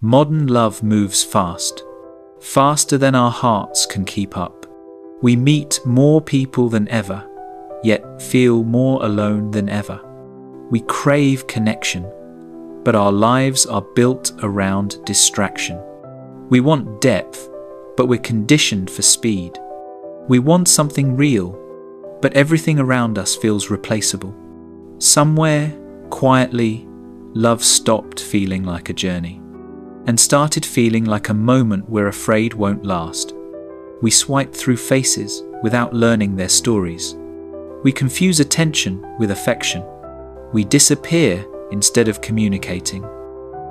Modern love moves fast, faster than our hearts can keep up. We meet more people than ever, yet feel more alone than ever. We crave connection, but our lives are built around distraction. We want depth, but we're conditioned for speed. We want something real, but everything around us feels replaceable. Somewhere, quietly, love stopped feeling like a journey and started feeling like a moment we're afraid won't last. We swipe through faces without learning their stories. We confuse attention with affection. We disappear instead of communicating.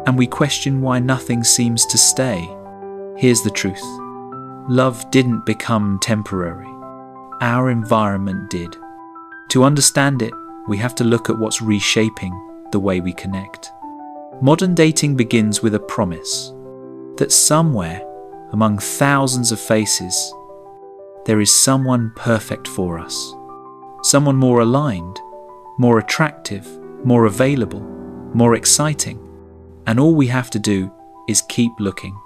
And we question why nothing seems to stay. Here's the truth. Love didn't become temporary. Our environment did. To understand it, we have to look at what's reshaping the way we connect. Modern dating begins with a promise that somewhere among thousands of faces, there is someone perfect for us. Someone more aligned, more attractive, more available, more exciting. And all we have to do is keep looking.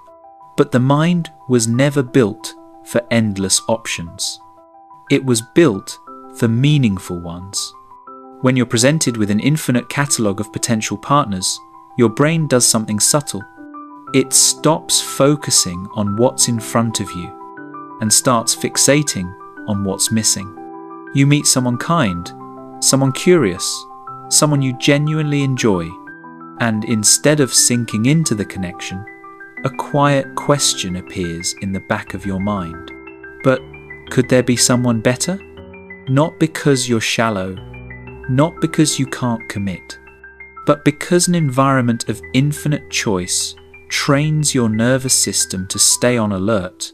But the mind was never built for endless options. It was built for meaningful ones. When you're presented with an infinite catalogue of potential partners, your brain does something subtle. It stops focusing on what's in front of you and starts fixating on what's missing. You meet someone kind, someone curious, someone you genuinely enjoy, and instead of sinking into the connection, a quiet question appears in the back of your mind. But could there be someone better? Not because you're shallow, not because you can't commit, but because an environment of infinite choice trains your nervous system to stay on alert,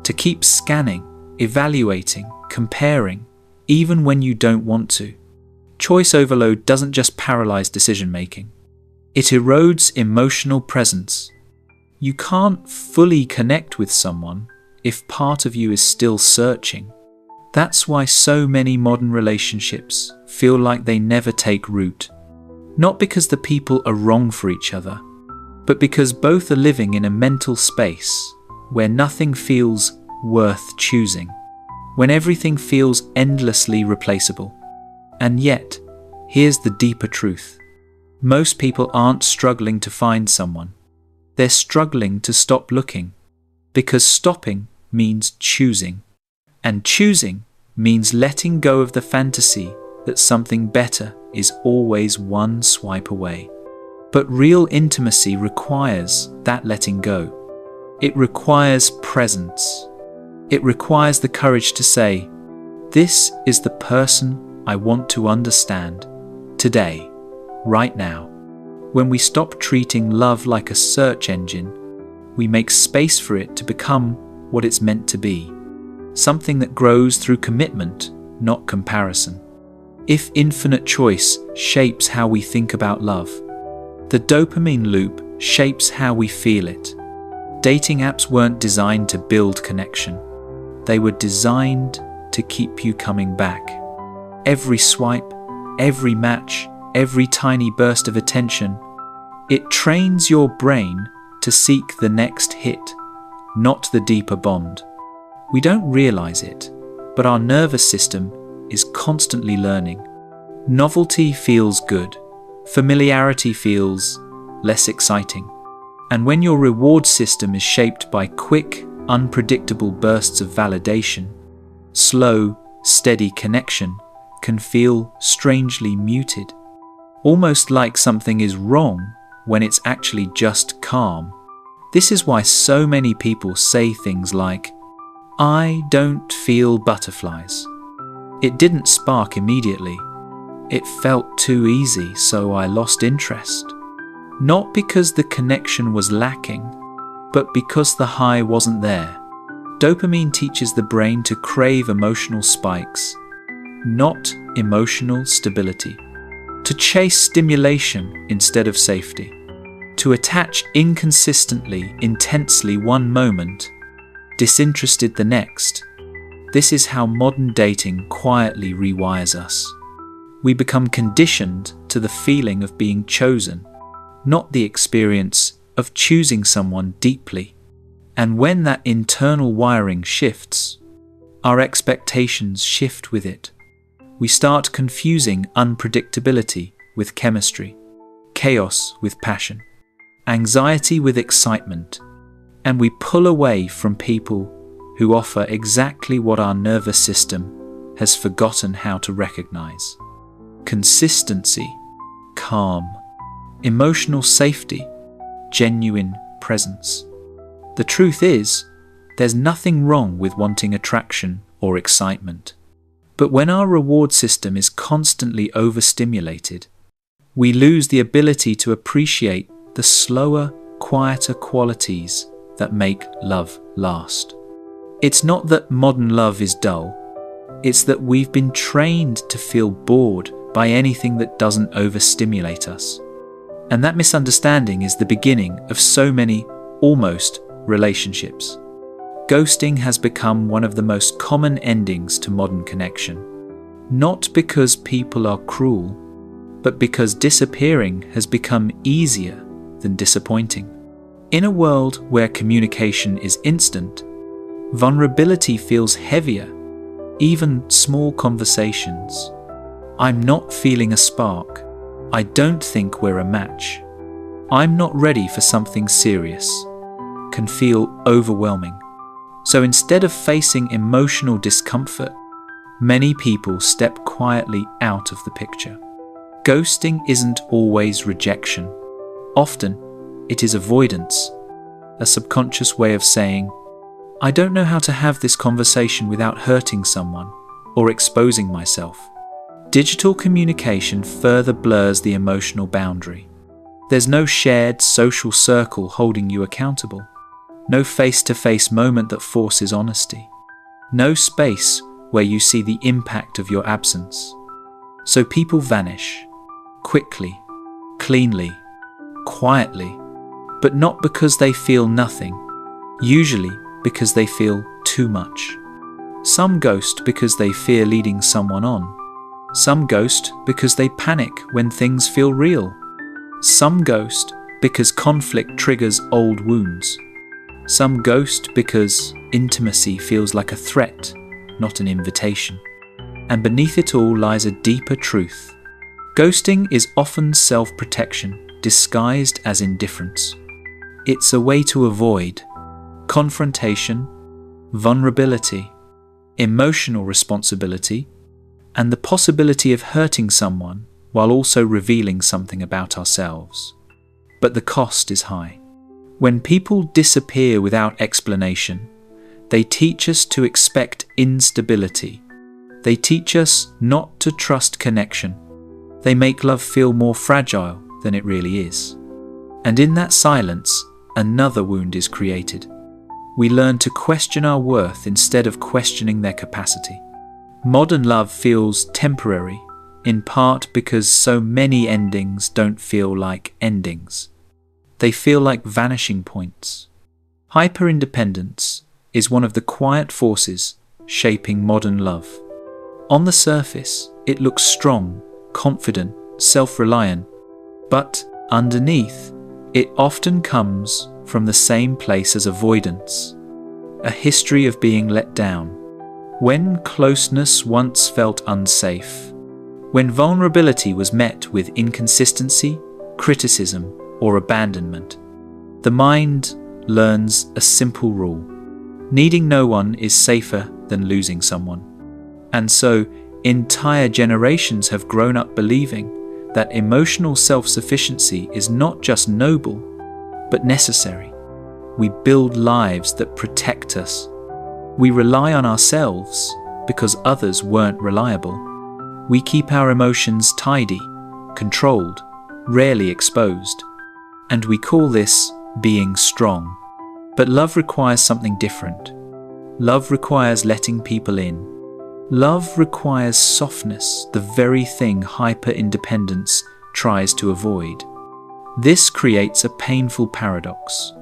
to keep scanning, evaluating, comparing, even when you don't want to. Choice overload doesn't just paralyze decision-making. It erodes emotional presence. You can't fully connect with someone if part of you is still searching. That's why so many modern relationships feel like they never take root. Not because the people are wrong for each other, but because both are living in a mental space where nothing feels worth choosing, when everything feels endlessly replaceable. And yet, here's the deeper truth. Most people aren't struggling to find someone. They're struggling to stop looking, because stopping means choosing. And choosing means letting go of the fantasy that something better is always one swipe away. But real intimacy requires that letting go. It requires presence. It requires the courage to say, "This is the person I want to understand today, right now." When we stop treating love like a search engine, we make space for it to become what it's meant to be. Something that grows through commitment, not comparison. If infinite choice shapes how we think about love, the dopamine loop shapes how we feel it. Dating apps weren't designed to build connection. They were designed to keep you coming back. Every swipe, every match, every tiny burst of attention, it trains your brain to seek the next hit, not the deeper bond. We don't realize it, but our nervous system is constantly learning. Novelty feels good. Familiarity feels less exciting. And when your reward system is shaped by quick, unpredictable bursts of validation, slow, steady connection can feel strangely muted. Almost like something is wrong when it's actually just calm. This is why so many people say things like, "I don't feel butterflies. It didn't spark immediately. It felt too easy, so I lost interest." Not because the connection was lacking, but because the high wasn't there. Dopamine teaches the brain to crave emotional spikes, not emotional stability. To chase stimulation instead of safety. To attach inconsistently, intensely one moment, disinterested the next. This is how modern dating quietly rewires us. We become conditioned to the feeling of being chosen, not the experience of choosing someone deeply. And when that internal wiring shifts, our expectations shift with it. We start confusing unpredictability with chemistry, chaos with passion, anxiety with excitement, and we pull away from people who offer exactly what our nervous system has forgotten how to recognize: consistency, calm, emotional safety, genuine presence. The truth is, there's nothing wrong with wanting attraction or excitement. But when our reward system is constantly overstimulated, we lose the ability to appreciate the slower, quieter qualities that make love last. It's not that modern love is dull, it's that we've been trained to feel bored by anything that doesn't overstimulate us. And that misunderstanding is the beginning of so many almost relationships. Ghosting has become one of the most common endings to modern connection, not because people are cruel, but because disappearing has become easier than disappointing. In a world where communication is instant, vulnerability feels heavier. Even small conversations. "I'm not feeling a spark. I don't think we're a match. I'm not ready for something serious," can feel overwhelming. So instead of facing emotional discomfort, many people step quietly out of the picture. Ghosting isn't always rejection. Often, it is avoidance, a subconscious way of saying, "I don't know how to have this conversation without hurting someone or exposing myself." Digital communication further blurs the emotional boundary. There's no shared social circle holding you accountable. No face-to-face moment that forces honesty. No space where you see the impact of your absence. So people vanish, quickly, cleanly, quietly, but not because they feel nothing, usually because they feel too much. Some ghost because they fear leading someone on. Some ghost because they panic when things feel real. Some ghost because conflict triggers old wounds. Some ghost because intimacy feels like a threat, not an invitation. And beneath it all lies a deeper truth. Ghosting is often self-protection, disguised as indifference. It's a way to avoid confrontation, vulnerability, emotional responsibility, and the possibility of hurting someone while also revealing something about ourselves. But the cost is high. When people disappear without explanation, they teach us to expect instability. They teach us not to trust connection. They make love feel more fragile than it really is. And in that silence, another wound is created. We learn to question our worth instead of questioning their capacity. Modern love feels temporary, in part because so many endings don't feel like endings. They feel like vanishing points. Hyper-independence is one of the quiet forces shaping modern love. On the surface, it looks strong, confident, self-reliant, but underneath, it often comes from the same place as avoidance, a history of being let down. When closeness once felt unsafe, when vulnerability was met with inconsistency, criticism, or abandonment, the mind learns a simple rule: needing no one is safer than losing someone. And so, entire generations have grown up believing that emotional self-sufficiency is not just noble, but necessary. We build lives that protect us. We rely on ourselves because others weren't reliable. We keep our emotions tidy, controlled, rarely exposed. And we call this being strong. But love requires something different. Love requires letting people in. Love requires softness, the very thing hyper-independence tries to avoid. This creates a painful paradox.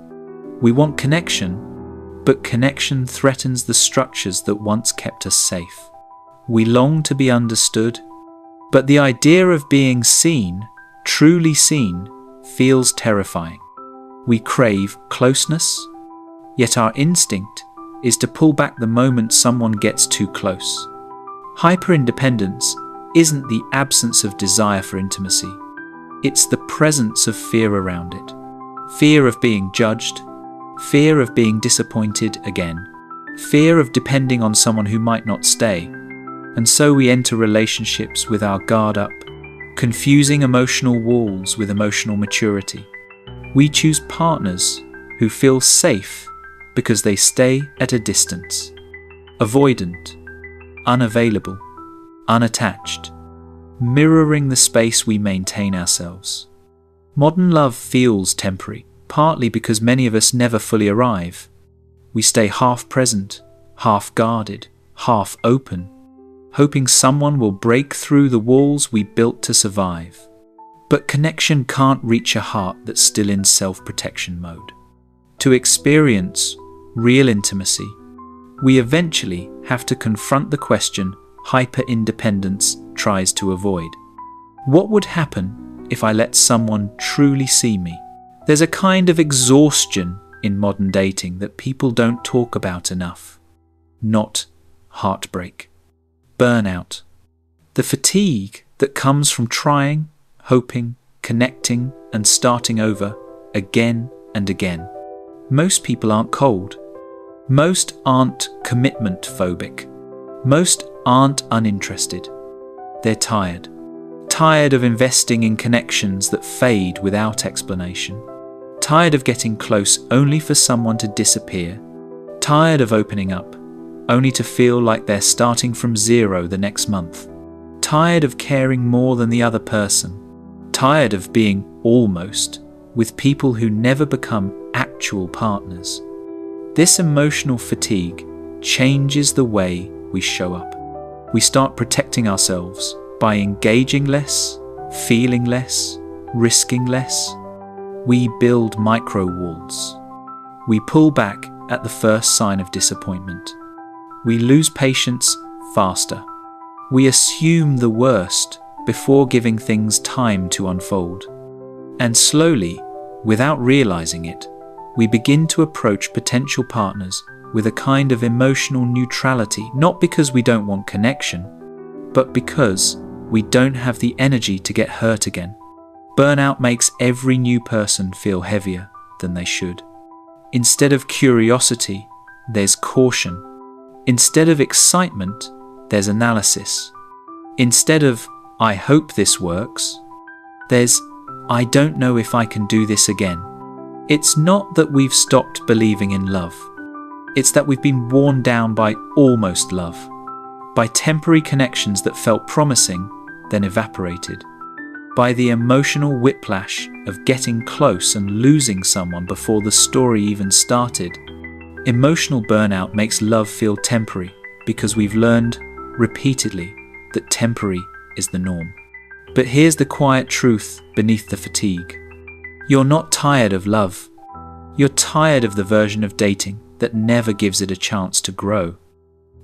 We want connection, but connection threatens the structures that once kept us safe. We long to be understood, but the idea of being seen, truly seen, feels terrifying. We crave closeness, yet our instinct is to pull back the moment someone gets too close. Hyperindependence isn't the absence of desire for intimacy. It's the presence of fear around it. Fear of being judged, fear of being disappointed again, fear of depending on someone who might not stay. And so we enter relationships with our guard up, confusing emotional walls with emotional maturity. We choose partners who feel safe because they stay at a distance, avoidant, unavailable, unattached, mirroring the space we maintain ourselves. Modern love feels temporary, partly because many of us never fully arrive. We stay half present, half guarded, half open, hoping someone will break through the walls we built to survive. But connection can't reach a heart that's still in self-protection mode. To experience real intimacy, we eventually have to confront the question hyper-independence tries to avoid. What would happen if I let someone truly see me? There's a kind of exhaustion in modern dating that people don't talk about enough. Not heartbreak. Burnout. The fatigue that comes from trying, hoping, connecting, and starting over again and again. Most people aren't cold. Most aren't commitment phobic. Most aren't uninterested. They're tired. Tired of investing in connections that fade without explanation. Tired of getting close only for someone to disappear. Tired of opening up, only to feel like they're starting from zero the next month. Tired of caring more than the other person. Tired of being almost with people who never become actual partners. This emotional fatigue changes the way we show up. We start protecting ourselves by engaging less, feeling less, risking less. We build micro walls. We pull back at the first sign of disappointment. We lose patience faster. We assume the worst before giving things time to unfold. And slowly, without realizing it, we begin to approach potential partners with a kind of emotional neutrality, not because we don't want connection, but because we don't have the energy to get hurt again. Burnout makes every new person feel heavier than they should. Instead of curiosity, there's caution. Instead of excitement, there's analysis. Instead of, I hope this works, there's, I don't know if I can do this again. It's not that we've stopped believing in love. It's that we've been worn down by almost love, by temporary connections that felt promising, then evaporated, by the emotional whiplash of getting close and losing someone before the story even started. Emotional burnout makes love feel temporary because we've learned repeatedly that temporary is the norm. But here's the quiet truth beneath the fatigue. You're not tired of love. You're tired of the version of dating that never gives it a chance to grow.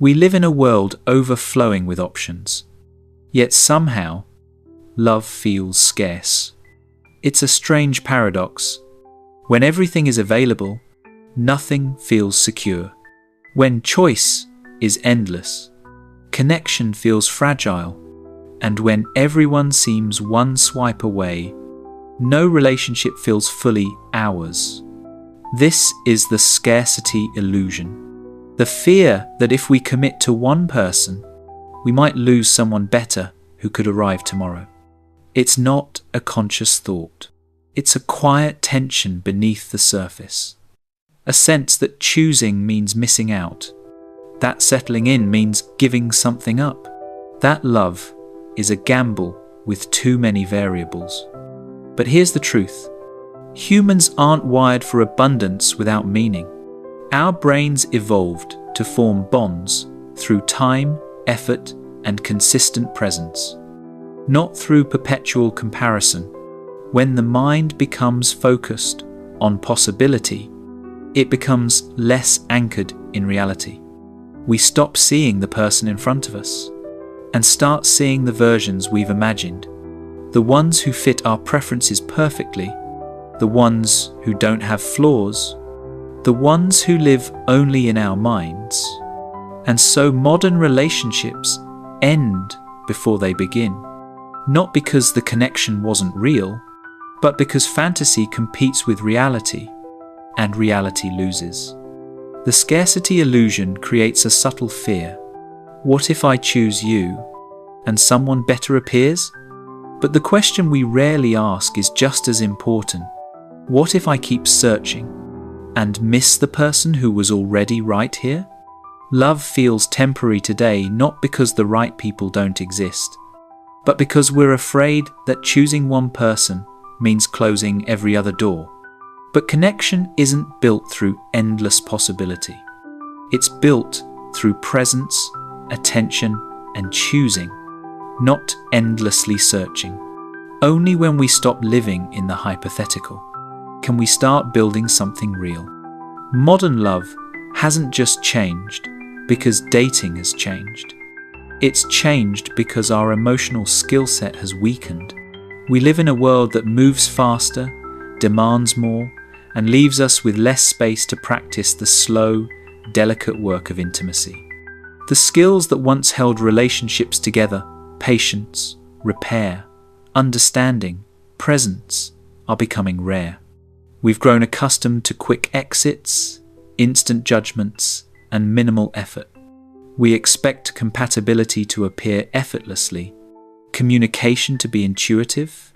We live in a world overflowing with options. Yet somehow, love feels scarce. It's a strange paradox. When everything is available, nothing feels secure. When choice is endless, connection feels fragile. And when everyone seems one swipe away, no relationship feels fully ours. This is the scarcity illusion. The fear that if we commit to one person, we might lose someone better who could arrive tomorrow. It's not a conscious thought. It's a quiet tension beneath the surface. A sense that choosing means missing out. That settling in means giving something up. That love is a gamble with too many variables. But here's the truth. Humans aren't wired for abundance without meaning. Our brains evolved to form bonds through time, effort, and consistent presence, not through perpetual comparison. When the mind becomes focused on possibility, it becomes less anchored in reality. We stop seeing the person in front of us and start seeing the versions we've imagined, the ones who fit our preferences perfectly, the ones who don't have flaws, the ones who live only in our minds. And so modern relationships end before they begin, not because the connection wasn't real, but because fantasy competes with reality, and reality loses. The scarcity illusion creates a subtle fear. What if I choose you, and someone better appears? But the question we rarely ask is just as important. What if I keep searching, and miss the person who was already right here? Love feels temporary today not because the right people don't exist, but because we're afraid that choosing one person means closing every other door. But connection isn't built through endless possibility. It's built through presence, attention, and choosing, not endlessly searching. Only when we stop living in the hypothetical can we start building something real. Modern love hasn't just changed because dating has changed. It's changed because our emotional skill set has weakened. We live in a world that moves faster, demands more, and leaves us with less space to practice the slow, delicate work of intimacy. The skills that once held relationships together, patience, repair, understanding, presence, are becoming rare. We've grown accustomed to quick exits, instant judgments, and minimal effort. We expect compatibility to appear effortlessly, communication to be intuitive,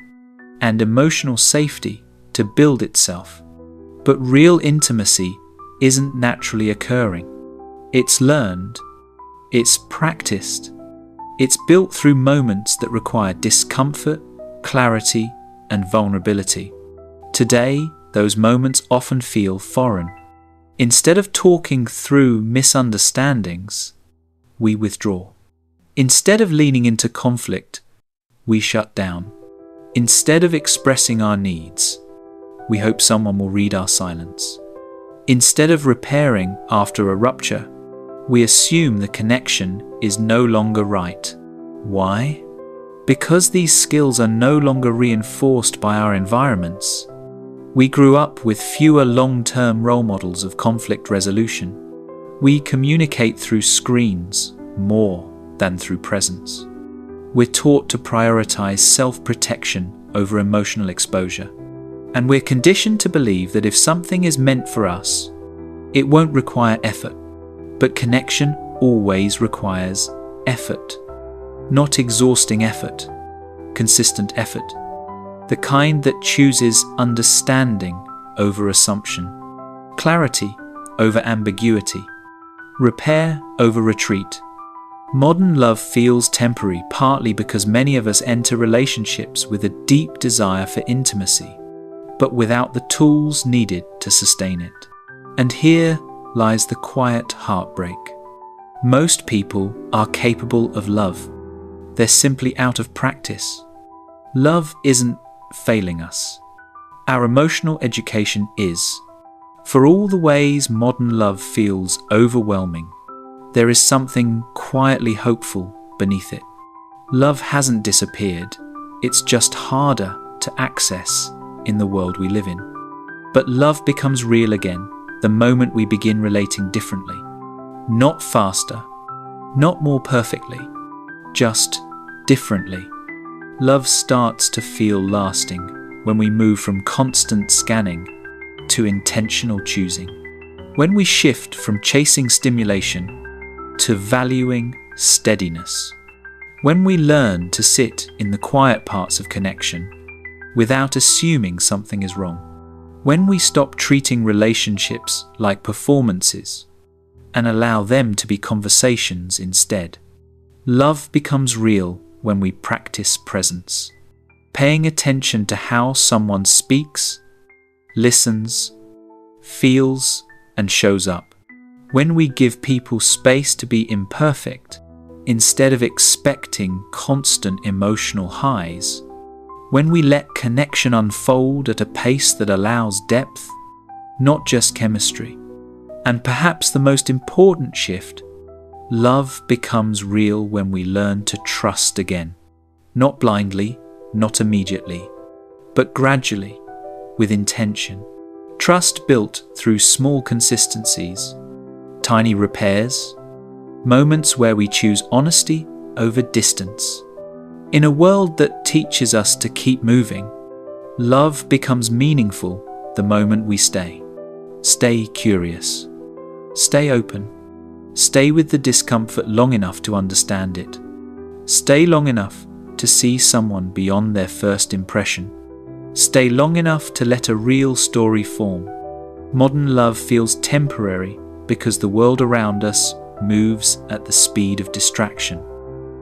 and emotional safety to build itself. But real intimacy isn't naturally occurring. It's learned, it's practiced, it's built through moments that require discomfort, clarity, and vulnerability. Today, those moments often feel foreign. Instead of talking through misunderstandings, we withdraw. Instead of leaning into conflict, we shut down. Instead of expressing our needs, we hope someone will read our silence. Instead of repairing after a rupture, we assume the connection is no longer right. Why? Because these skills are no longer reinforced by our environments. We grew up with fewer long-term role models of conflict resolution. We communicate through screens more than through presence. We're taught to prioritize self-protection over emotional exposure. And we're conditioned to believe that if something is meant for us, it won't require effort. But connection always requires effort. Not exhausting effort, consistent effort. The kind that chooses understanding over assumption, clarity over ambiguity, repair over retreat. Modern love feels temporary partly because many of us enter relationships with a deep desire for intimacy, but without the tools needed to sustain it. And here lies the quiet heartbreak. Most people are capable of love. They're simply out of practice. Love isn't failing us. Our emotional education is. For all the ways modern love feels overwhelming, there is something quietly hopeful beneath it. Love hasn't disappeared. It's just harder to access in the world we live in. But love becomes real again the moment we begin relating differently. Not faster, not more perfectly, just differently. Love starts to feel lasting when we move from constant scanning to intentional choosing. When we shift from chasing stimulation to valuing steadiness. When we learn to sit in the quiet parts of connection without assuming something is wrong. When we stop treating relationships like performances and allow them to be conversations instead. Love becomes real when we practice presence, paying attention to how someone speaks, listens, feels, and shows up. When we give people space to be imperfect, instead of expecting constant emotional highs. When we let connection unfold at a pace that allows depth, not just chemistry. And perhaps the most important shift, love becomes real when we learn to trust again. Not blindly, not immediately, but gradually, with intention. Trust built through small consistencies, tiny repairs, moments where we choose honesty over distance. In a world that teaches us to keep moving, love becomes meaningful the moment we stay. Stay curious. Stay open. Stay with the discomfort long enough to understand it. Stay long enough to see someone beyond their first impression. Stay long enough to let a real story form. Modern love feels temporary because the world around us moves at the speed of distraction.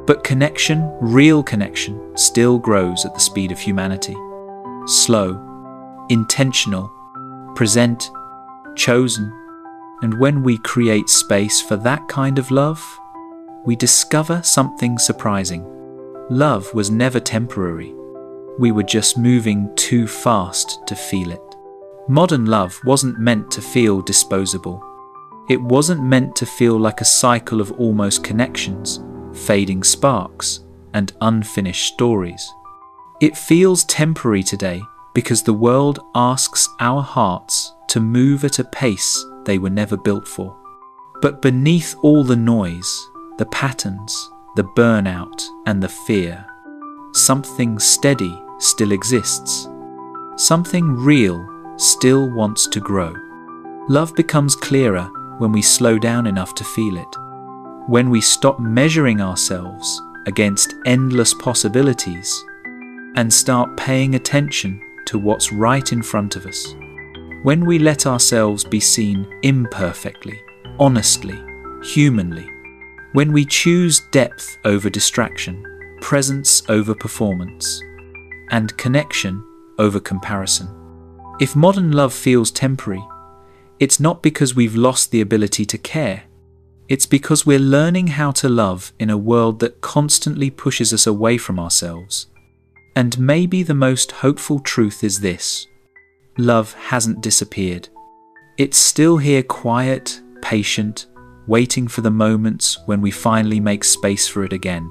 But connection, real connection, still grows at the speed of humanity. Slow, intentional, present, chosen. And when we create space for that kind of love, we discover something surprising. Love was never temporary. We were just moving too fast to feel it. Modern love wasn't meant to feel disposable. It wasn't meant to feel like a cycle of almost connections, fading sparks, and unfinished stories. It feels temporary today because the world asks our hearts to move at a pace they were never built for. But beneath all the noise, the patterns, the burnout, and the fear, something steady still exists. Something real still wants to grow. Love becomes clearer when we slow down enough to feel it. When we stop measuring ourselves against endless possibilities and start paying attention to what's right in front of us. When we let ourselves be seen imperfectly, honestly, humanly. When we choose depth over distraction, presence over performance, and connection over comparison. If modern love feels temporary, it's not because we've lost the ability to care. It's because we're learning how to love in a world that constantly pushes us away from ourselves. And maybe the most hopeful truth is this: love hasn't disappeared. It's still here, quiet, patient, waiting for the moments when we finally make space for it again.